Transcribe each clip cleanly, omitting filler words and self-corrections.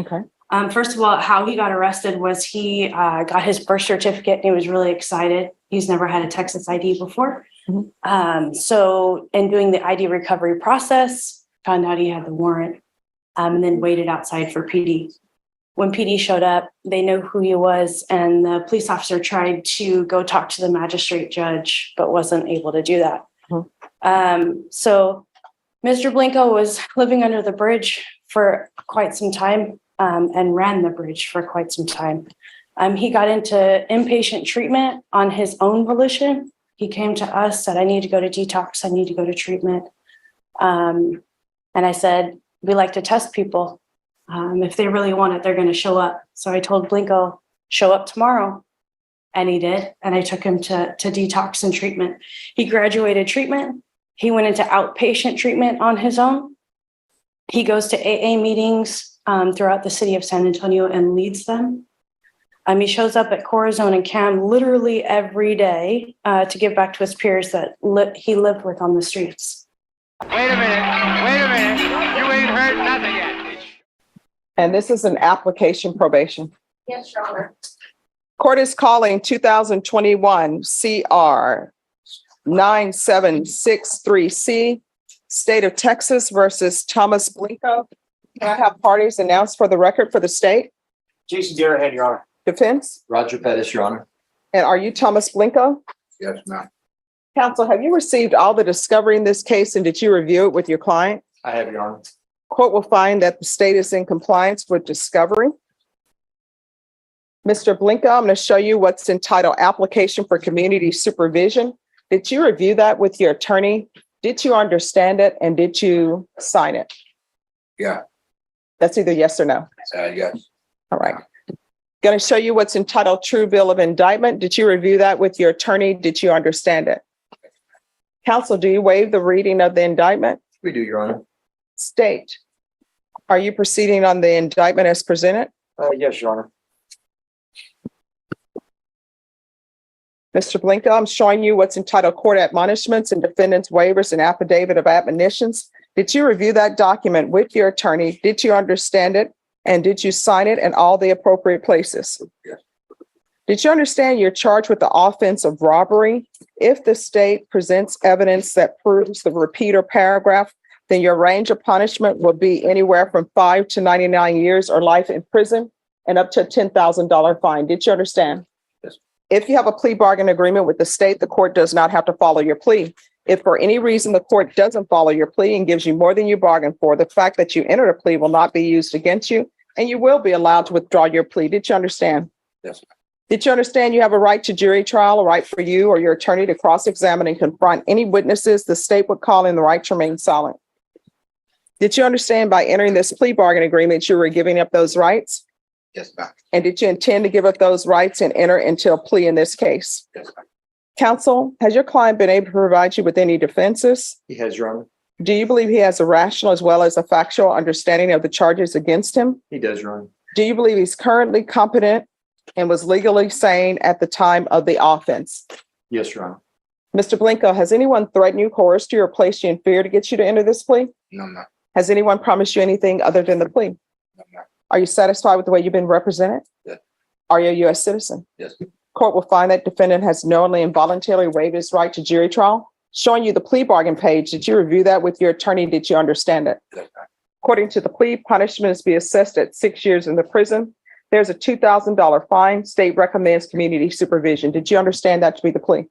Okay. First of all, how he got arrested was he got his birth certificate and he was really excited. He's never had a Texas ID before. So in doing the ID recovery process, found out he had the warrant, and then waited outside for PD. When PD showed up, they knew who he was, and the police officer tried to go talk to the magistrate judge, but wasn't able to do that. So Mr. Blinko was living under the bridge for quite some time, and ran the bridge for quite some time. He got into inpatient treatment on his own volition. He came to us, said, I need to go to detox. I need to go to treatment. And I said, we like to test people. If they really want it, they're going to show up. So I told Blinko, show up tomorrow. And he did. And I took him to detox and treatment. He graduated treatment. He went into outpatient treatment on his own. He goes to AA meetings throughout the city of San Antonio and leads them. He shows up at Corazon and Cam literally every day to give back to his peers that he lived with on the streets. Wait a minute. You ain't heard nothing yet. And this is an application probation. Yes, Your Honor. Court is calling 2021 CR 9763C, State of Texas versus Thomas Blinko. Can I have parties announced for the record for the state? Jason Deerhead, Your Honor. Defense? Roger Pettis, Your Honor. And are you Thomas Blinko? Yes, ma'am. Counsel, have you received all the discovery in this case and did you review it with your client? I have, Your Honor. Court will find that the state is in compliance with discovery. Mr. Blinko, I'm going to show you what's entitled Application for Community Supervision. Did you review that with your attorney? Did you understand it and did you sign it? Yeah. That's either yes or no. Yes. All right. Going to show you what's entitled True Bill of Indictment. Did you review that with your attorney? Did you understand it? Counsel, do you waive the reading of the indictment? We do, Your Honor. State, are you proceeding on the indictment as presented? Yes, Your Honor. Mr. Blinko, I'm showing you what's entitled Court Admonishments and Defendant's Waivers and Affidavit of Admonitions. Did you review that document with your attorney? Did you understand it? And did you sign it in all the appropriate places? Yes. Did you understand you're charged with the offense of robbery? If the state presents evidence that proves the repeater paragraph, then your range of punishment will be anywhere from 5 to 99 years or life in prison and up to a $10,000 fine. Did you understand? Yes. If you have a plea bargain agreement with the state, the court does not have to follow your plea. If for any reason the court doesn't follow your plea and gives you more than you bargained for, the fact that you entered a plea will not be used against you, and you will be allowed to withdraw your plea. Did you understand? Yes. Did you understand you have a right to jury trial, a right for you or your attorney to cross-examine and confront any witnesses the state would call in the right to remain silent? Did you understand by entering this plea bargain agreement you were giving up those rights? Yes, ma'am. And did you intend to give up those rights and enter into a plea in this case? Yes, ma'am. Counsel, has your client been able to provide you with any defenses? He has, Your Honor. Do you believe he has a rational as well as a factual understanding of the charges against him? He does, Your Honor. Do you believe he's currently competent and was legally sane at the time of the offense? Yes, Your Honor. Mr. Blinko, has anyone threatened you, coerced you, or placed you in fear to get you to enter this plea? No, ma'am. Has anyone promised you anything other than the plea? No, ma'am. Are you satisfied with the way you've been represented? Yes. Are you a U.S. citizen? Yes. Court will find that defendant has knowingly and voluntarily waived his right to jury trial. Showing you the plea bargain page, did you review that with your attorney? Did you understand it? Yes, ma'am. According to the plea, punishment is to be assessed at 6 years in the prison. There's a $2,000 fine. State recommends community supervision. Did you understand that to be the plea?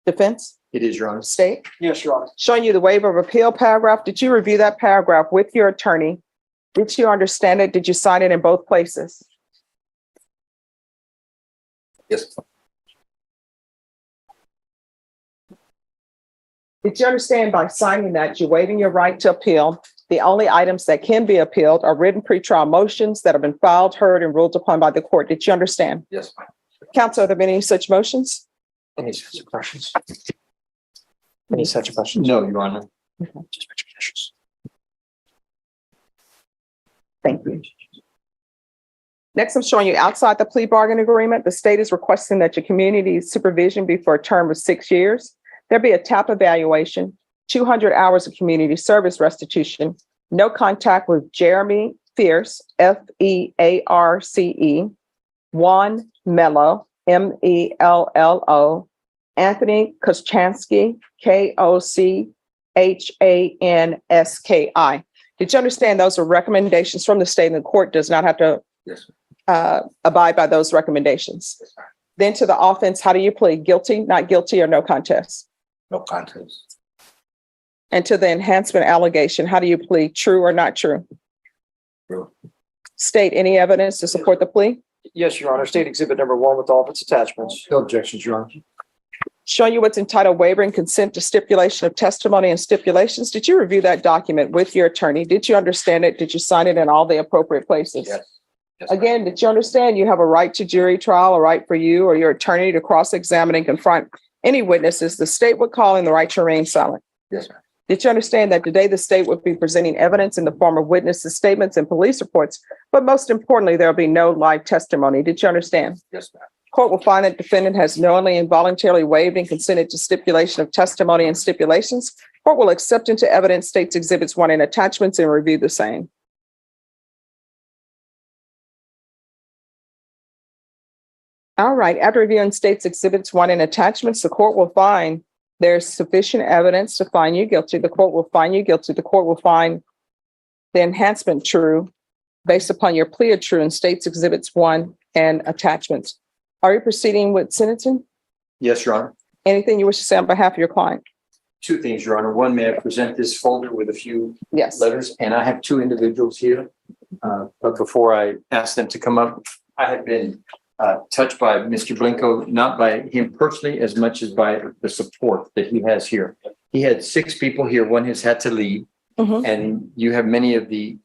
Defense? It is, Your Honor. State? Yes, Your Honor. Showing you the waiver of appeal paragraph. Did you review that paragraph with your attorney? Did you understand it? Did you sign it in both places? Yes. Did you understand by signing that you're waiving your right to appeal? The only items that can be appealed are written pretrial motions that have been filed, heard, and ruled upon by the court. Did you understand? Yes, ma'am. Counsel, have there been any such motions? Any such questions? Any such questions? No, Your Honor. Just petitions. Thank you. Next, I'm showing you outside the plea bargain agreement. The state is requesting that your community supervision be for a term of 6 years. There be a TAP evaluation, 200 hours of community service restitution, no contact with Jeremy Fierce, Fearce, Juan Mello, Mello, Anthony Kochanski, Kochanski. Did you understand those are recommendations from the state and the court does not have to Yes. abide by those recommendations? Yes, ma'am. Then to the offense, how do you plead? Guilty, not guilty, or no contest? No contest. And to the enhancement allegation, how do you plead? True or not true? True. State any evidence to support the plea? Yes, Your Honor. State Exhibit number 1 with all of its attachments. No objections, Your Honor. Showing you what's entitled waiver and consent to stipulation of testimony and stipulations. Did you review that document with your attorney? Did you understand it? Did you sign it in all the appropriate places? Yes. Yes, ma'am. Again, did you understand you have a right to jury trial, a right for you or your attorney to cross-examine and confront any witnesses the state would call in the right to remain silent? Yes, ma'am. Did you understand that today the state would be presenting evidence in the form of witnesses' statements and police reports, but most importantly, there'll be no live testimony? Did you understand? Yes, ma'am. Court will find that defendant has knowingly and voluntarily waived and consented to stipulation of testimony and stipulations. Court will accept into evidence states exhibits 1 and attachments and review the same. All right, after reviewing states exhibits 1 and attachments, the court will find there's sufficient evidence to find you guilty. The court will find you guilty. The court will find the enhancement true based upon your plea of true in states exhibits 1 and attachments. Are you proceeding with sentencing? Yes, Your Honor. Anything you wish to say on behalf of your client? 2 things, Your Honor. One, may I present this folder with a few Yes. letters? And I have 2 individuals here. But before I ask them to come up, I have been touched by Mr. Blinko, not by him personally as much as by the support that he has here. He had 6 people here. One has had to leave. Mhm. And you have many of the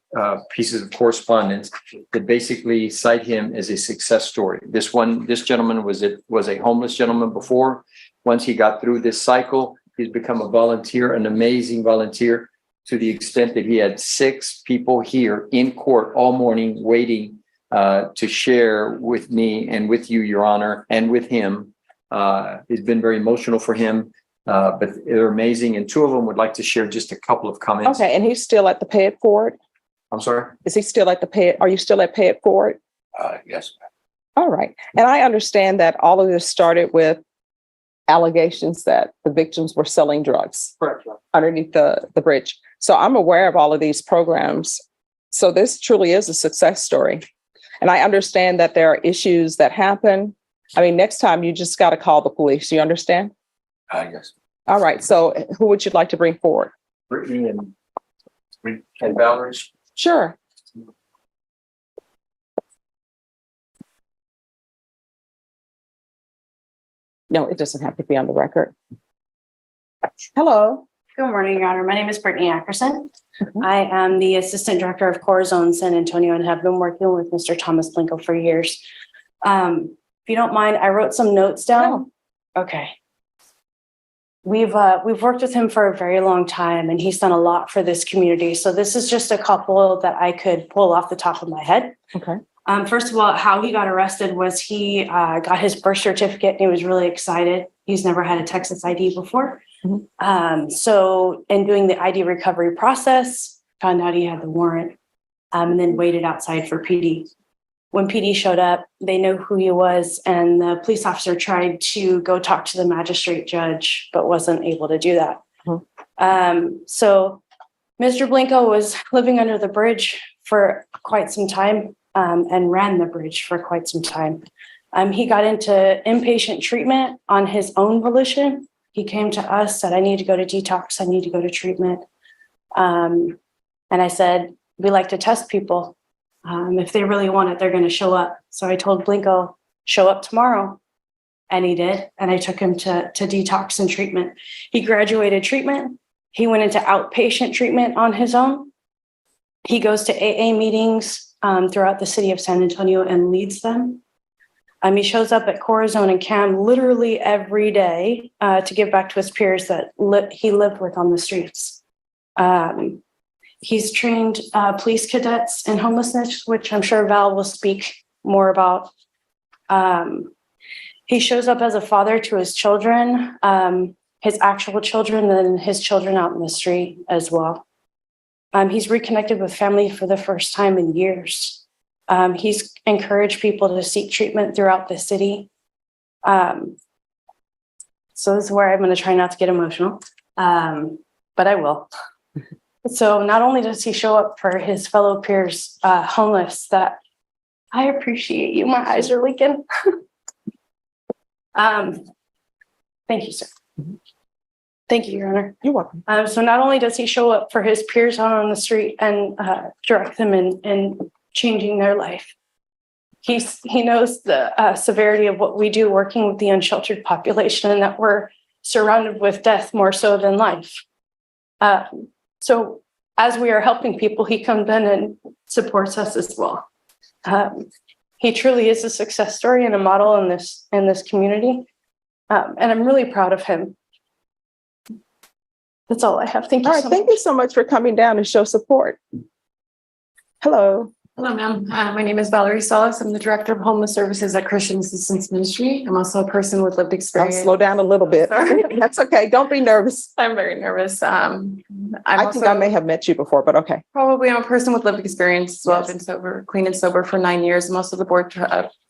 pieces of correspondence that basically cite him as a success story. This gentleman was a homeless gentleman before. Once he got through this cycle, he's become a volunteer, an amazing volunteer, to the extent that he had 6 people here in court all morning waiting to share with me and with you, Your Honor, and with him. It's been very emotional for him, but they're amazing. And 2 of them would like to share just a couple of comments. Okay, and he's still at the Pay It Forward? I'm sorry? Is he still at the Pay It? Are you still at Pay It Forward? Yes, ma'am. All right. And I understand that all of this started with allegations that the victims were selling drugs Correct, Your Honor. underneath the bridge. So I'm aware of all of these programs. So this truly is a success story. And I understand that there are issues that happen. I mean, next time you just got to call the police. You understand? Yes. All right. So who would you like to bring forward? Brittany and Valerie. Sure. No, it doesn't have to be on the record. Hello. Good morning, Your Honor. My name is Brittany Ackerson. Mhm. I am the Assistant Director of Correspond San Antonio and have been working with Mr. Thomas Blinko for years. If you don't mind, I wrote some notes down. Okay. We've worked with him for a very long time and he's done a lot for this community. So this is just a couple that I could pull off the top of my head. Okay. First of all, how he got arrested was he got his birth certificate and he was really excited. He's never had a Texas ID before. So in doing the ID recovery process, found out he had the warrant and then waited outside for PD. When PD showed up, they knew who he was and the police officer tried to go talk to the magistrate judge, but wasn't able to do that. So Mr. Blinko was living under the bridge for quite some time and ran the bridge for quite some time. He got into inpatient treatment on his own volition. He came to us, said, I need to go to detox. I need to go to treatment. And I said, we like to test people. If they really want it, they're going to show up. So I told Blinko, show up tomorrow. And he did. And I took him to detox and treatment. He graduated treatment. He went into outpatient treatment on his own. He goes to AA meetings throughout the city of San Antonio and leads them. He shows up at Corazon and Cam literally every day to give back to his peers that he lived with on the streets. He's trained police cadets in homelessness, which I'm sure Val will speak more about. He shows up as a father to his children, his actual children, and his children out in the street as well. He's reconnected with family for the first time in years. He's encouraged people to seek treatment throughout the city. So this is where I'm going to try not to get emotional, but I will. So not only does he show up for his fellow peers, homeless, that I appreciate you. My eyes are leaking. Thank you, sir. Thank you, Your Honor. You're welcome. So not only does he show up for his peers out on the street and direct them in changing their life, he knows the severity of what we do working with the unsheltered population, and that we're surrounded with death more so than life. So as we are helping people, he comes in and supports us as well. He truly is a success story and a model in this community, and I'm really proud of him. That's all I have. Thank you. All right. Thank you so much for coming down to show support. Hello. Hello, ma'am. My name is Valerie Salas. I'm the Director of Homeless Services at Christian Assistance Ministry. I'm also a person with lived I'll experience. slow down a little bit. Sorry. That's okay. Don't be nervous. I'm very nervous. I think I may have met you before, but okay. Probably I'm a person with lived experience as well. Yes. I've been sober, clean and sober for 9 years. I'm also the board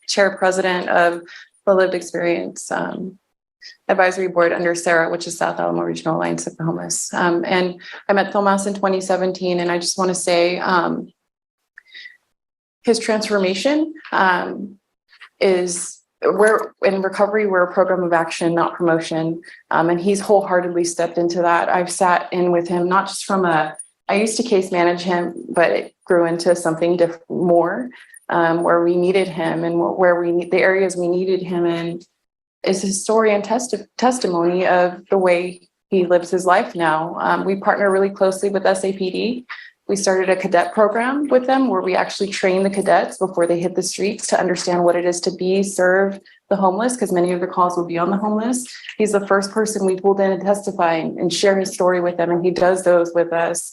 chair president of the Lived Experience Advisory Board under Sarah, which is South Alamo Regional Alliance of the Homeless. And I met Thomas in 2017, and I just want to say his transformation is we're in recovery. We're a program of action, not promotion. And he's wholeheartedly stepped into that. I've sat in with him, not just I used to case manage him, but it grew into something more where we needed him and the areas we needed him in is his story and testimony of the way he lives his life now. We partner really closely with SAPD. We started a cadet program with them where we actually train the cadets before they hit the streets to understand what it is to serve the homeless, because many of the calls will be on the homeless. He's the first person we pulled in to testify and share his story with them, and he does those with us.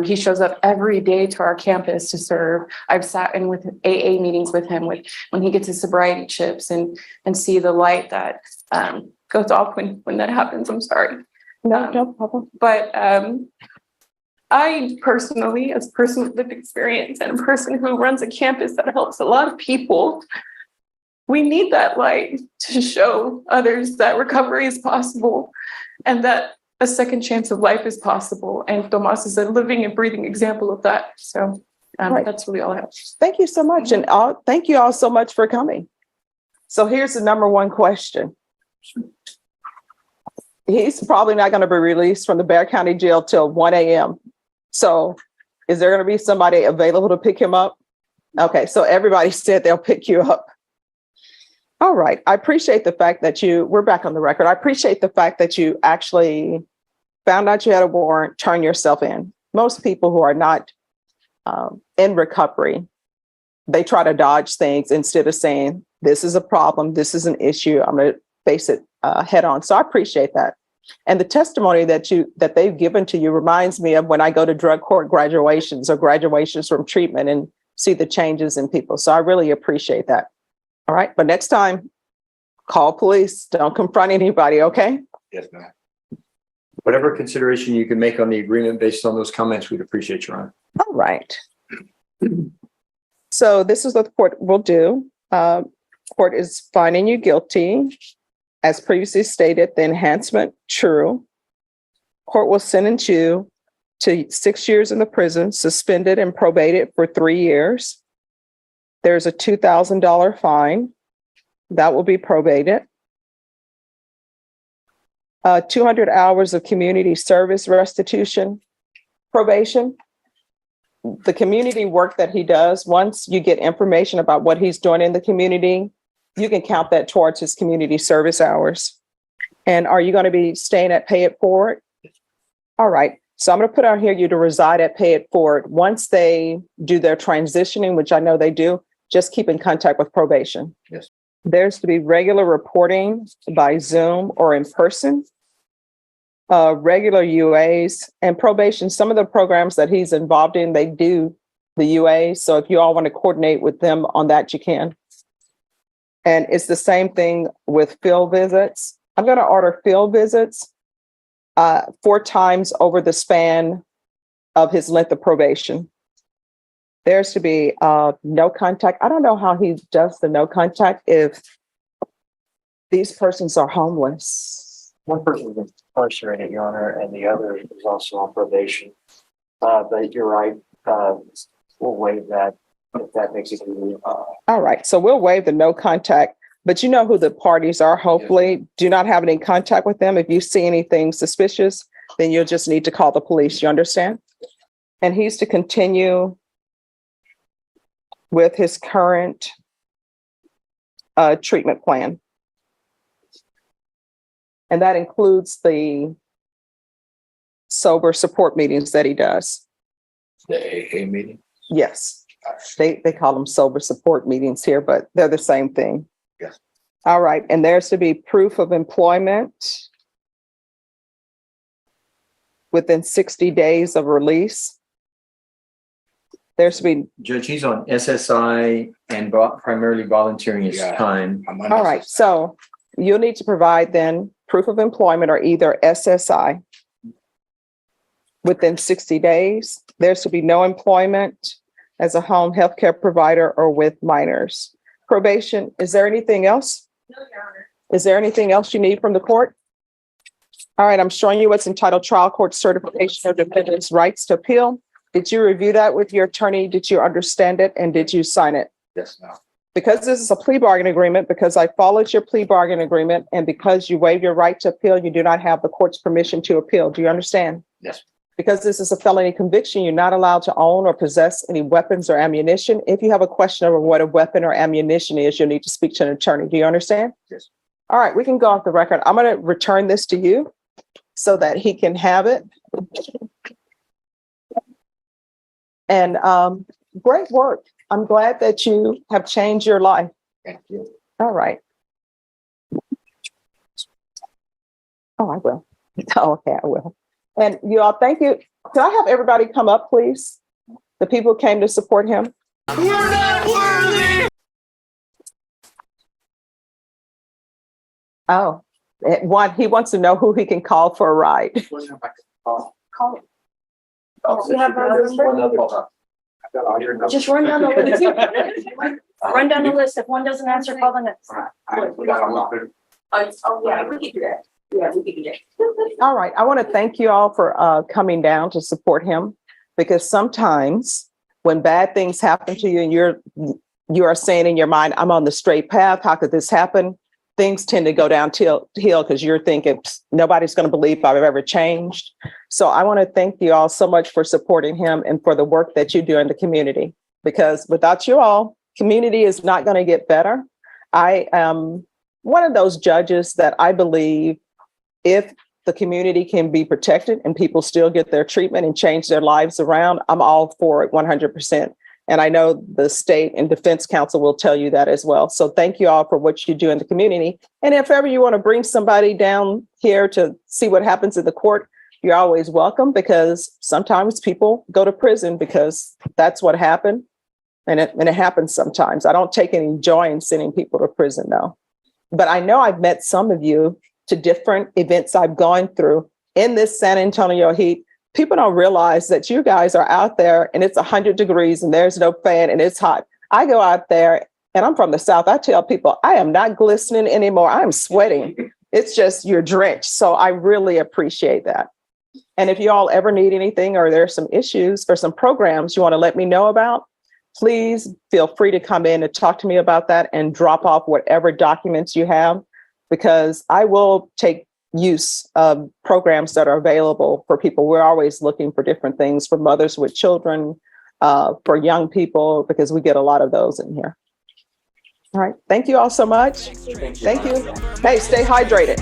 He shows up every day to our campus to serve. I've sat in with AA meetings with him when he gets his sobriety chips and see the light that goes off when that happens. I'm sorry. No problem. But I personally, as a person with lived experience and a person who runs a campus that helps a lot of people, we need that light to show others that recovery is possible and that a second chance of life is possible. And Tomas is a living and breathing example of that. So Right. That's really all I have. Thank you so much. And thank you all so much for coming. So here's the number one question. He's probably not going to be released from the Bexar County Jail till 1 a.m. So is there going to be somebody available to pick him up? Okay, so everybody said they'll pick you up. All right. I appreciate the fact that we're back on the record. I appreciate the fact that you actually found out you had a warrant, turned yourself in. Most people who are not in recovery, they try to dodge things instead of saying, this is a problem, this is an issue, I'm going to face it head on. So I appreciate that. And the testimony that they've given to you reminds me of when I go to drug court graduations or graduations from treatment and see the changes in people. So I really appreciate that. All right. But next time, call police. Don't confront anybody. Okay. Yes, ma'am. Whatever consideration you can make on the agreement based on those comments, we'd appreciate, Your Honor. All right. So this is what the court will do. Court is finding you guilty. As previously stated, the enhancement, true. Court will sentence you to 6 years in the prison, suspended and probated for 3 years. There's a $2,000 fine that will be probated. 200 hours of community service restitution, probation. The community work that he does, once you get information about what he's doing in the community, you can count that towards his community service hours. And are you going to be staying at Pay It Forward? All right. So I'm going to put on here you to reside at Pay It Forward. Once they do their transitioning, which I know they do, just keep in contact with probation. Yes. There's to be regular reporting by Zoom or in person. Regular UAs and probation. Some of the programs that he's involved in, they do the UAs. So if you all want to coordinate with them on that, you can. And it's the same thing with field visits. I'm going to order field visits 4 times over the span of his length of probation. There's to be no contact. I don't know how he does the no contact if these persons are homeless. One person is incarcerated, Your Honor, and the other is also on probation. But you're right, we'll waive that if that makes it easier. All right, so we'll waive the no contact, but you know who the parties are, hopefully. Do not have any contact with them. If you see anything suspicious, then you'll just need to call the police, you understand? And he's to continue with his current treatment plan. And that includes the sober support meetings that he does. The AA meeting? Yes, they call them sober support meetings here, but they're the same thing. Yes. All right, and there's to be proof of employment within 60 days of release. There's to be, Judge, he's on SSI and primarily volunteering his Yeah. time. all right, so you'll need to provide then proof of employment or either SSI within 60 days. There's to be no employment as a home healthcare provider or with minors. Probation, is there anything else? No, Your Honor. Is there anything else you need from the court? All right, I'm showing you what's entitled Trial Court Certification of Defendant's Rights to Appeal. Did you review that with your attorney? Did you understand it? And did you sign it? Yes, no. Because this is a plea bargain agreement, because I followed your plea bargain agreement, and because you waive your right to appeal, you do not have the court's permission to appeal. Do you understand? Yes. Because this is a felony conviction, you're not allowed to own or possess any weapons or ammunition. If you have a question over what a weapon or ammunition is, you'll need to speak to an attorney. Do you understand? Yes. All right, we can go off the record. I'm going to return this to you so that he can have it. And great work. I'm glad that you have changed your life. Thank you. All right. Oh, I will. Oh, okay, I will. And you all, thank you. Can I have everybody come up, please? The people who came to support him. We're not worthy. Oh, he wants to know who he can call for a ride. Call it. We have just run down the list. Run down the list. If one doesn't answer, call the next. Oh, yeah, we can do that. Yeah, we can do that. All right. I want to thank you all for coming down to support him, because sometimes when bad things happen to you and you are saying in your mind, I'm on the straight path, how could this happen? Things tend to go downhill because you're thinking nobody's going to believe I've ever changed. So I want to thank you all so much for supporting him and for the work that you do in the community, because without you all, community is not going to get better. I am one of those judges that I believe if the community can be protected and people still get their treatment and change their lives around, I'm all for it 100%. And I know the state and defense counsel will tell you that as well. So thank you all for what you do in the community. And if ever you want to bring somebody down here to see what happens in the court, you're always welcome, because sometimes people go to prison because that's what happened. And it happens sometimes. I don't take any joy in sending people to prison, though. But I know I've met some of you to different events I've gone through in this San Antonio heat. People don't realize that you guys are out there and it's 100 degrees and there's no fan and it's hot. I go out there and I'm from the South. I tell people I am not glistening anymore. I'm sweating. It's just you're drenched. So I really appreciate that. And if you all ever need anything or there's some issues or some programs you want to let me know about, please feel free to come in and talk to me about that and drop off whatever documents you have, because I will take use of programs that are available for people. We're always looking for different things for mothers with children, for young people, because we get a lot of those in here. All right. Thank you all so much. Thank you. Hey, stay hydrated.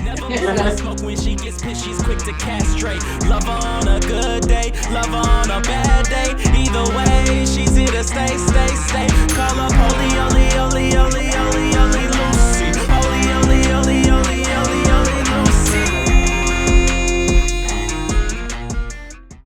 When she gets pissed, she's quick to castrate. Love her on a good day, love her on a bad day. Either way, she's here to stay.